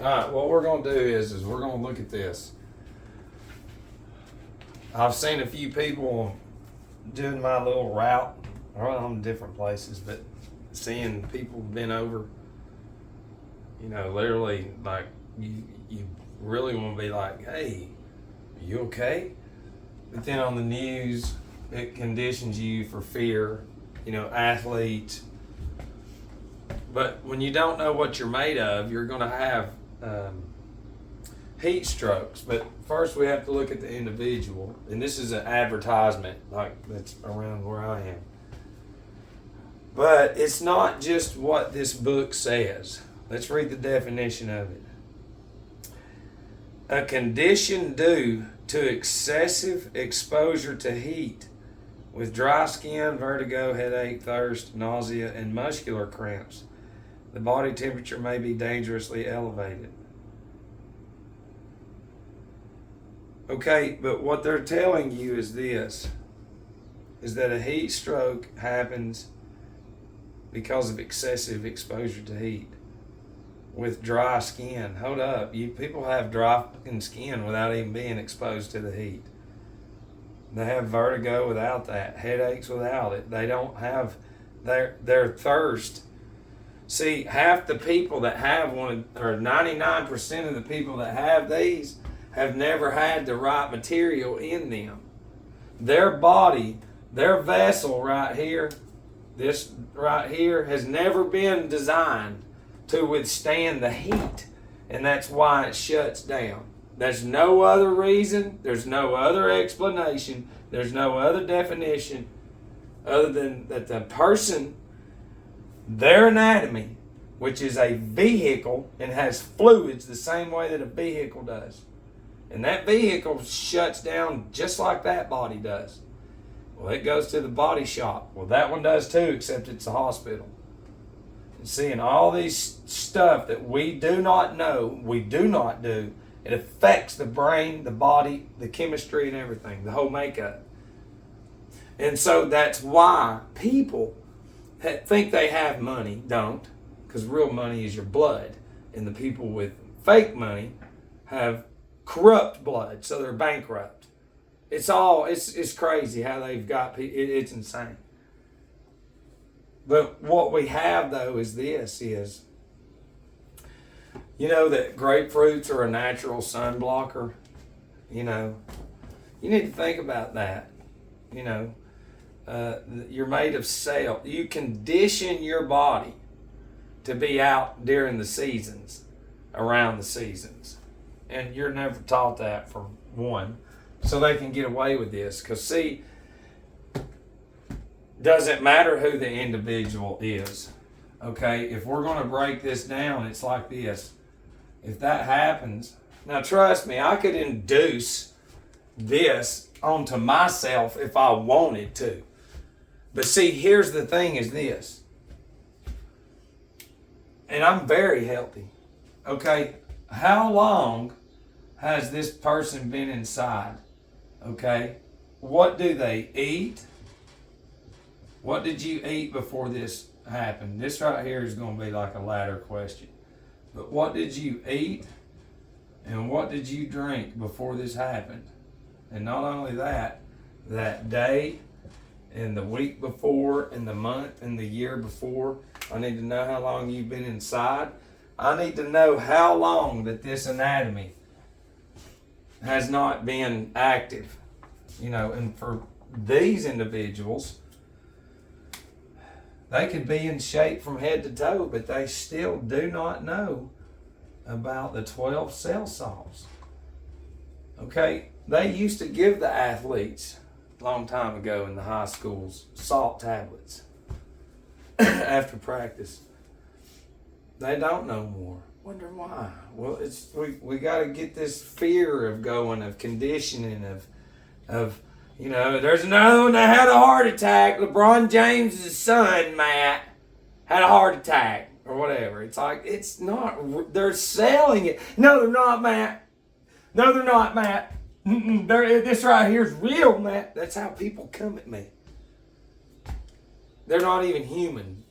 Alright, what we're going to do is we're going to look at this. I've seen a few people doing my little route. I'm in different places, but seeing people been over, literally like you really want to be like, hey, are you okay? But then on the news, it conditions you for fear, athletes. But when you don't know what you're made of, you're going to have heat strokes. But first we have to look at the individual. And this is an advertisement that's around where I am. But it's not just what this book says. Let's read the definition of it. A condition due to excessive exposure to heat with dry skin, vertigo, headache, thirst, nausea, and muscular cramps. The body temperature may be dangerously elevated. Okay, but what they're telling you is this, is that a heat stroke happens because of excessive exposure to heat with dry skin. Hold up, people have dry fucking skin without even being exposed to the heat. They have vertigo without that, headaches without it. They don't have their thirst. See, half the people that have or 99% of the people that have these have never had the right material in them. Their body, their vessel right here, this right here, has never been designed to withstand the heat, and that's why it shuts down. There's no other reason, there's no other explanation, there's no other definition other than that the person, their anatomy, which is a vehicle and has fluids the same way that a vehicle does. And that vehicle shuts down just like that body does. Well, it goes to the body shop. Well, that one does too, except it's a hospital. And seeing all these stuff that we do not know, we do not do, it affects the brain, the body, the chemistry, and everything, the whole makeup. And so that's why people think they have money, don't, because real money is your blood. And the people with fake money have corrupt blood, so they're bankrupt. It's crazy how they've got people. It's insane. But what we have though is this is, that grapefruits are a natural sun blocker. You need to think about that. You're made of cell. You condition your body to be out during the seasons, around the seasons. And you're never taught that, for one. So they can get away with this. Because see, doesn't matter who the individual is. Okay, if we're going to break this down, it's like this. If that happens, now trust me, I could induce this onto myself if I wanted to. But see, here's the thing is this. And I'm very healthy. Okay, how long has this person been inside? Okay, what do they eat? What did you eat before this happened? This right here is going to be like a ladder question. But what did you eat? And what did you drink before this happened? And not only that, that day and the week before and the month and the year before. I need to know how long you've been inside. I need to know how long that this anatomy has not been active. And for these individuals, they could be in shape from head to toe, but they still do not know about the 12 cell salts. Okay, they used to give the athletes a long time ago in the high schools salt tablets after practice. They don't no more. Wonder why? Well, we got to get this fear of going, of conditioning, of there's another one that had a heart attack. LeBron James' son, Matt, had a heart attack or whatever. It's like, it's not, they're selling it. No, they're not, Matt. No, they're not, Matt. This right here is real, Matt. That's how people come at me. They're not even human.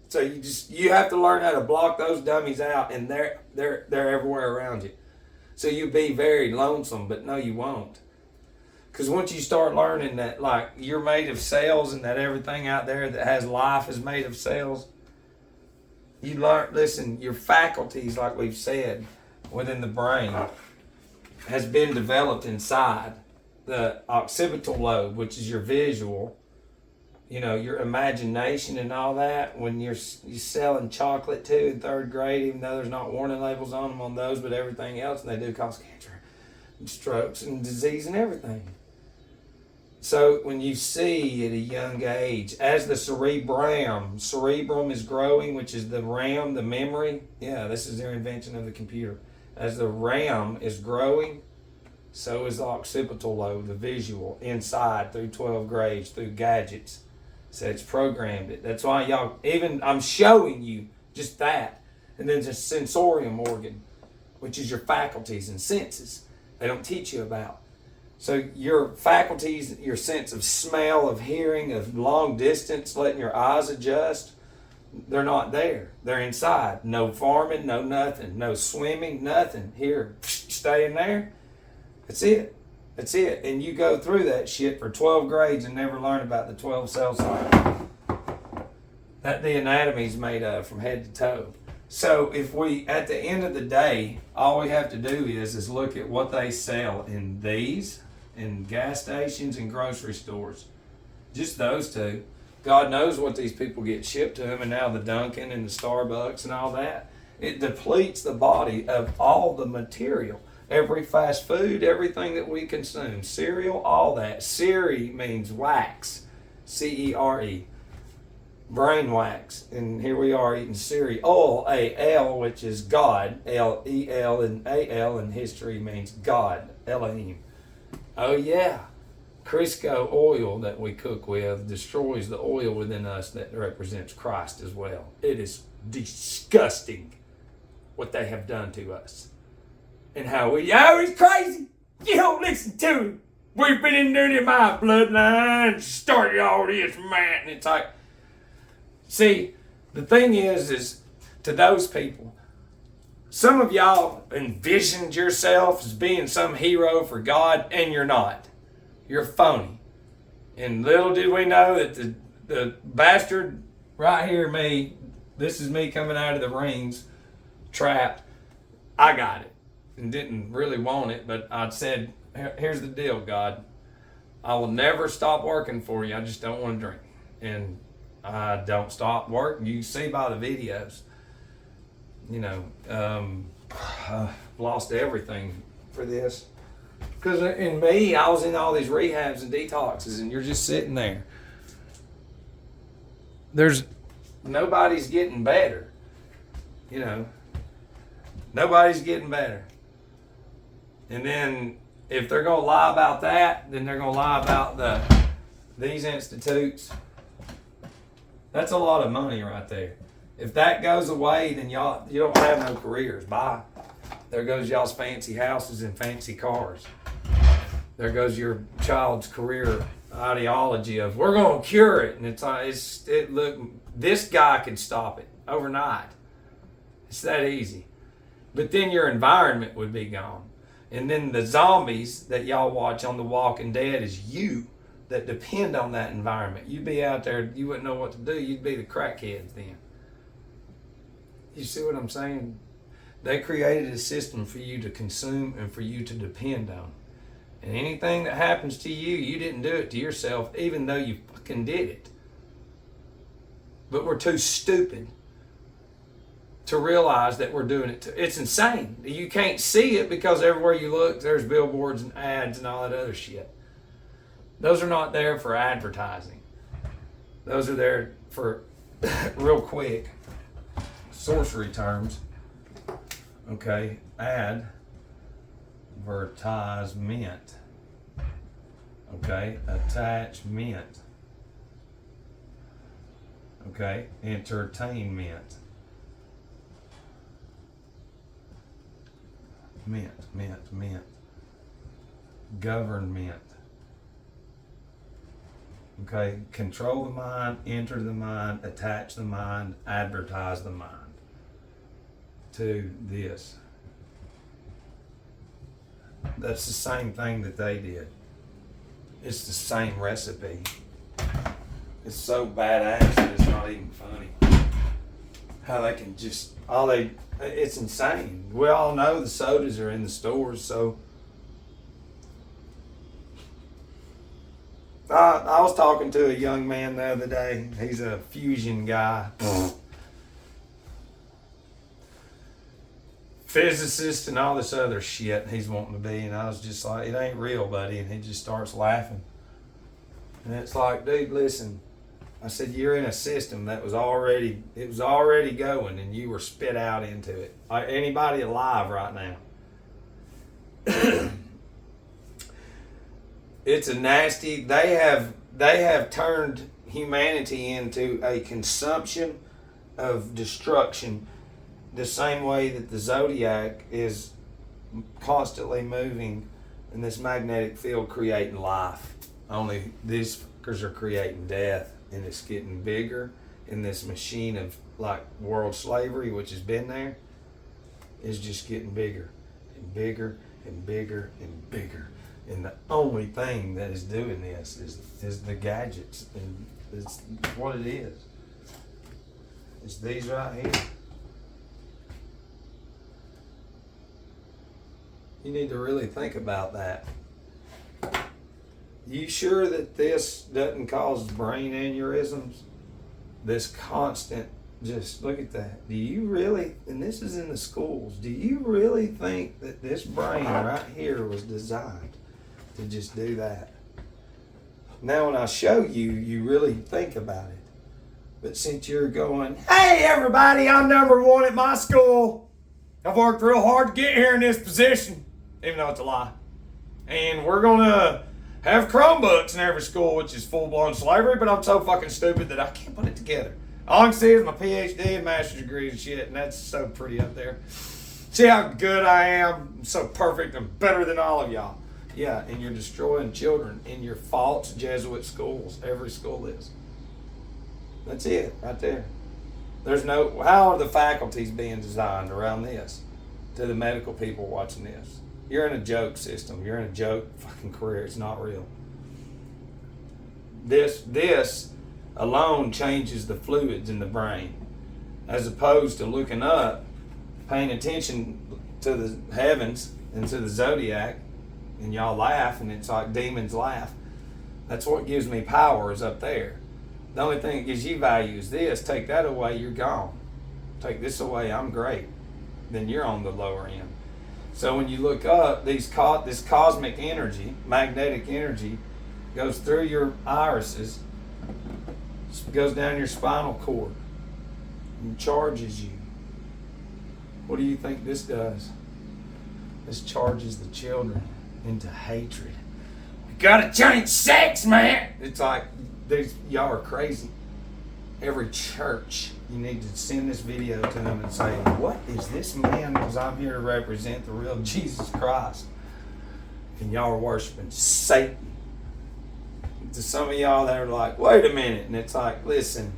So you have to learn how to block those dummies out, and they're everywhere around you. So you'll be very lonesome, but no, you won't. Because once you start learning that, like, you're made of cells and that everything out there that has life is made of cells, you learn, listen, your faculties, like we've said, within the brain has been developed inside. The occipital lobe, which is your visual, your imagination and all that. When you're selling chocolate too in third grade, even though there's not warning labels on them on those, but everything else, and they do cause cancer and strokes and disease and everything. So when you see at a young age, as the cerebrum is growing, which is the RAM, the memory, this is their invention of the computer. As the RAM is growing, so is the occipital lobe, the visual, inside through 12 grades, through gadgets. So it's programmed it. That's why I'm showing you just that. And then the sensorium organ, which is your faculties and senses, they don't teach you about. So your faculties, your sense of smell, of hearing, of long distance, letting your eyes adjust, they're not there. They're inside. No farming, no nothing. No swimming, nothing. Here, stay in there. That's it. That's it. And you go through that shit for 12 grades and never learn about the 12 cell cycle that the anatomy is made of from head to toe. So if we, at the end of the day, all we have to do is look at what they sell in gas stations and grocery stores. Just those two. God knows what these people get shipped to them, and now the Dunkin' and the Starbucks and all that. It depletes the body of all the material. Every fast food, everything that we consume, cereal, all that. Cere means wax, C-E-R-E, brain wax. And here we are eating cereal, A-L, which is God, L-E-L and A-L, and history means God, Elohim. Oh yeah, Crisco oil that we cook with destroys the oil within us that represents Christ as well. It is disgusting what they have done to us. And how he's crazy. You don't listen to him. We've been in there in my bloodline, started all this, man. And it's like, see, the thing is to those people, some of y'all envisioned yourself as being some hero for God, and you're not. You're phony. And little did we know that the bastard right here, this is me coming out of the rings, trapped. I got it. And didn't really want it, but I said, here's the deal, God. I will never stop working for you. I just don't want to drink. And I don't stop working. You can see by the videos. I lost everything for this. Because in me, I was in all these rehabs and detoxes, and you're just sitting there. Nobody's getting better. Nobody's getting better. And then if they're going to lie about that, then they're going to lie about these institutes. That's a lot of money right there. If that goes away, then you don't have no careers. Bye. There goes y'all's fancy houses and fancy cars. There goes your child's career ideology of we're going to cure it, and look, this guy could stop it overnight. It's that easy. But then your environment would be gone. And then the zombies that y'all watch on The Walking Dead is you that depend on that environment. You'd be out there, you wouldn't know what to do. You'd be the crackheads then. You see what I'm saying? They created a system for you to consume and for you to depend on. And anything that happens to you, you didn't do it to yourself, even though you fucking did it. But we're too stupid to realize that we're doing it. It's insane. You can't see it because everywhere you look, there's billboards and ads and all that other shit. Those are not there for advertising. Those are there for, real quick, sorcery terms. Okay, advertisement. Okay, attachment. Okay, entertainment. Mint. Government. Okay, control the mind, enter the mind, attach the mind, advertise the mind to this. That's the same thing that they did. It's the same recipe. It's so badass that it's not even funny. How they can just, it's insane. We all know the sodas are in the stores, so. I was talking to a young man the other day. He's a fusion guy. Physicist and all this other shit he's wanting to be. And I was just like, it ain't real, buddy. And he just starts laughing. And it's like, dude, listen. I said, you're in a system that was already going and you were spit out into it. Anybody alive right now? It's a nasty, they have turned humanity into a consumption of destruction, the same way that the zodiac is constantly moving in this magnetic field creating life. Only these fuckers are creating death, and it's getting bigger in this machine of like world slavery, which has been there, is just getting bigger and bigger and bigger and bigger. And the only thing that is doing this is the gadgets, and it's what it is. It's these right here. You need to really think about that. You sure that this doesn't cause brain aneurysms? This constant, just look at that. Do you really, and this is in the schools, do you really think that this brain right here was designed to just do that? Now when I show you, you really think about it. But since you're going, hey everybody, I'm number one at my school. I've worked real hard to get here in this position, even though it's a lie. And we're gonna have Chromebooks in every school, which is full-blown slavery, but I'm so fucking stupid that I can't put it together. All I can see is my PhD and master's degree and shit, and that's so pretty up there. See how good I am? I'm so perfect. I'm better than all of y'all. Yeah, and you're destroying children in your false Jesuit schools. Every school is. That's it, right there. There's no, how are the faculties being designed around this? To the medical people watching this. You're in a joke system. You're in a joke fucking career. It's not real. This alone changes the fluids in the brain. As opposed to looking up, paying attention to the heavens and to the zodiac, and y'all laugh, and it's like demons laugh. That's what gives me power, is up there. The only thing that gives you value is this. Take that away, you're gone. Take this away, I'm great. Then you're on the lower end. So when you look up, this cosmic energy, magnetic energy, goes through your irises, goes down your spinal cord, and charges you. What do you think this does? This charges the children into hatred. We gotta change sex, man! It's like, y'all are crazy. Every church, you need to send this video to them and say, what is this man? Because I'm here to represent the real Jesus Christ. And y'all are worshiping Satan. To some of y'all that are like, wait a minute. And it's like, listen.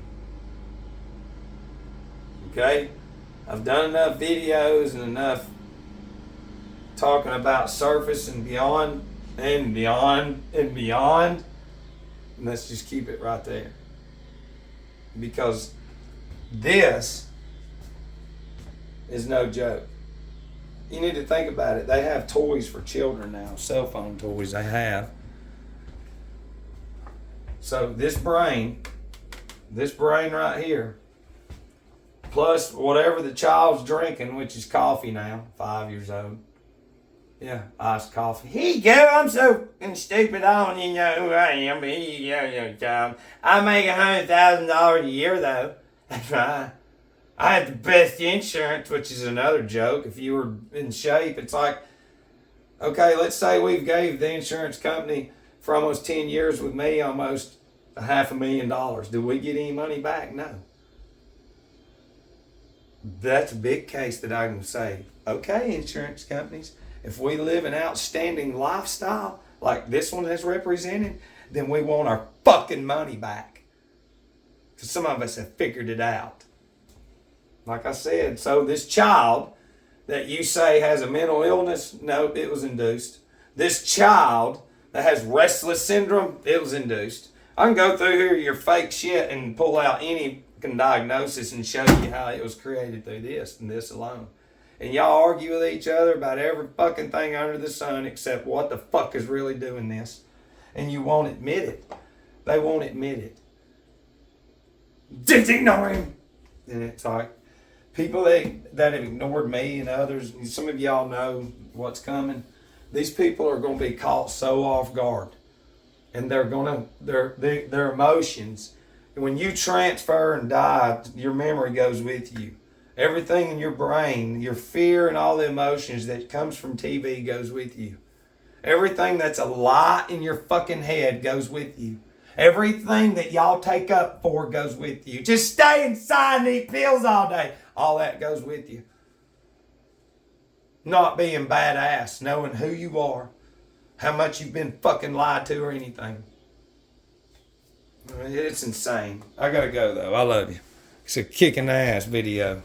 Okay? I've done enough videos and enough talking about surface and beyond and beyond and beyond. And let's just keep it right there. Because this is no joke. You need to think about it. They have toys for children now, cell phone toys they have. So this brain right here, plus whatever the child's drinking, which is coffee now, 5 years old. Yeah, iced coffee. Here you go, I'm so stupid, I don't even know who I am. Here you go, young child. I make $100,000 a year, though. That's right. I have the best insurance, which is another joke. If you were in shape, it's like, okay, let's say we've gave the insurance company for almost 10 years with me almost $500,000. Do we get any money back? No. That's a big case that I can say, okay, insurance companies, if we live an outstanding lifestyle like this one is represented, then we want our fucking money back. Because some of us have figured it out. Like I said, so this child that you say has a mental illness, no, it was induced. This child that has restless syndrome, it was induced. I can go through here your fake shit and pull out any diagnosis and show you how it was created through this and this alone. And y'all argue with each other about every fucking thing under the sun except what the fuck is really doing this. And you won't admit it. They won't admit it. Just ignore him. And it's like, people that have ignored me and others, and some of y'all know what's coming. These people are going to be caught so off guard. And they're going to, their emotions, when you transfer and die, your memory goes with you. Everything in your brain, your fear and all the emotions that comes from TV goes with you. Everything that's a lie in your fucking head goes with you. Everything that y'all take up for goes with you. Just stay inside and eat pills all day. All that goes with you. Not being badass, knowing who you are, how much you've been fucking lied to or anything. It's insane. I gotta go though. I love you. It's a kicking ass video.